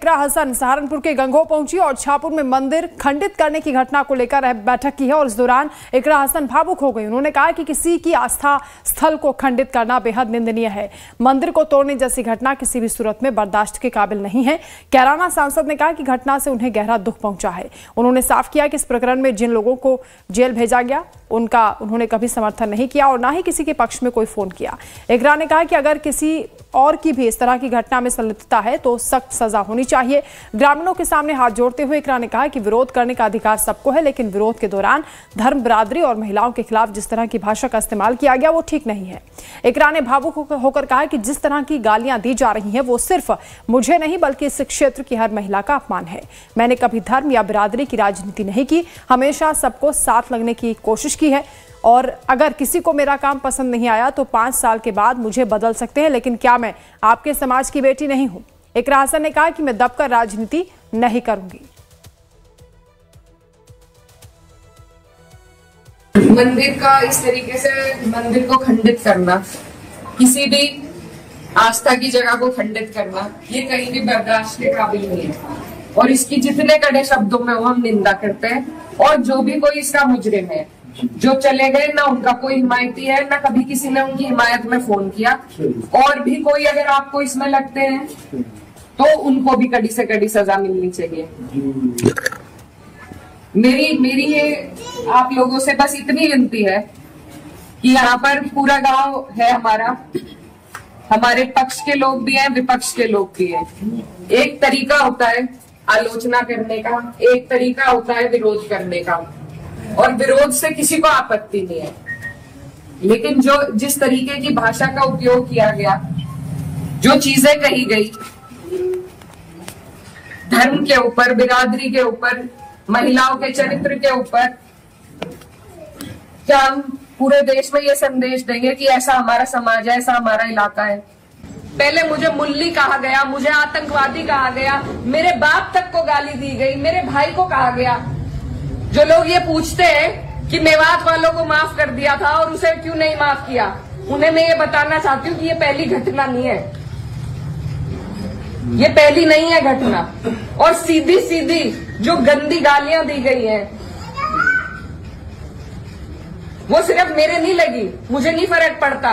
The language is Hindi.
इकरा हसन सहारनपुर के गंगोह पहुंची और छापुर में मंदिर खंडित करने की घटना को लेकर बैठक की है और इस दौरान इकरा हसन भावुक हो गई। उन्होंने कहा कि किसी की आस्था स्थल को खंडित करना बेहद निंदनीय है। मंदिर को तोड़ने जैसी घटना किसी भी सूरत में बर्दाश्त के काबिल नहीं है। कैराना सांसद ने कहा कि घटना से उन्हें गहरा दुख पहुंचा है। उन्होंने साफ किया कि इस प्रकरण में जिन लोगों को जेल भेजा गया उनका उन्होंने कभी समर्थन नहीं किया और ना ही किसी के पक्ष में कोई फोन किया। इकरा ने कहा कि अगर किसी और की भी इस तरह की घटना में संलिप्तता है तो सख्त सजा होनी चाहिए। ग्रामीणों के सामने हाथ जोड़ते हुए इकरा ने कहा कि विरोध करने का अधिकार सबको है, लेकिन विरोध के दौरान धर्म, बिरादरी और महिलाओं के खिलाफ जिस तरह की भाषा का इस्तेमाल किया गया वो ठीक नहीं है। इकरा ने भावुक होकर कहा कि जिस तरह की गालियां दी जा रही हैं वो सिर्फ मुझे नहीं बल्कि इस क्षेत्र की हर महिला का अपमान है। मैंने कभी धर्म या बिरादरी की राजनीति नहीं की, हमेशा सबको साथ लगने की कोशिश की है और अगर किसी को मेरा काम पसंद नहीं आया तो 5 साल के बाद मुझे बदल सकते हैं, लेकिन क्या मैं आपके समाज की बेटी नहीं हूं। इकरा हसन ने कहा कि मैं दबकर राजनीति नहीं करूंगी। मंदिर का इस तरीके से मंदिर को खंडित करना, किसी भी आस्था की जगह को खंडित करना, ये कहीं भी बर्दाश्त के काबिल नहीं है और इसकी जितने कड़े शब्दों में वो हम निंदा करते हैं। और जो भी कोई इसका मुजरिम है, जो चले गए, ना उनका कोई हिमायती है, ना कभी किसी ने उनकी हिमायत में फोन किया। और भी कोई अगर आपको इसमें लगते हैं तो उनको भी कड़ी से कड़ी सजा मिलनी चाहिए। मेरी ये आप लोगों से बस इतनी विनती है कि यहाँ पर पूरा गांव है हमारा, हमारे पक्ष के लोग भी हैं, विपक्ष के लोग भी हैं। एक तरीका होता है आलोचना करने का, एक तरीका होता है विरोध करने का, और विरोध से किसी को आपत्ति नहीं है। लेकिन जिस तरीके की भाषा का उपयोग किया गया, जो चीजें कही गई धर्म के ऊपर, बिरादरी के ऊपर, महिलाओं के चरित्र के ऊपर, क्या हम पूरे देश में ये संदेश देंगे कि ऐसा हमारा समाज है, ऐसा हमारा इलाका है। पहले मुझे मुल्ली कहा गया, मुझे आतंकवादी कहा गया, मेरे बाप तक को गाली दी गई, मेरे भाई को कहा गया। जो लोग ये पूछते हैं कि मेवात वालों को माफ कर दिया था और उसे क्यों नहीं माफ किया, उन्हें मैं ये बताना चाहती हूँ कि ये पहली घटना नहीं है, ये पहली नहीं है घटना। और सीधी सीधी जो गंदी गालियां दी गई हैं वो सिर्फ मेरे नहीं लगी, मुझे नहीं फर्क पड़ता।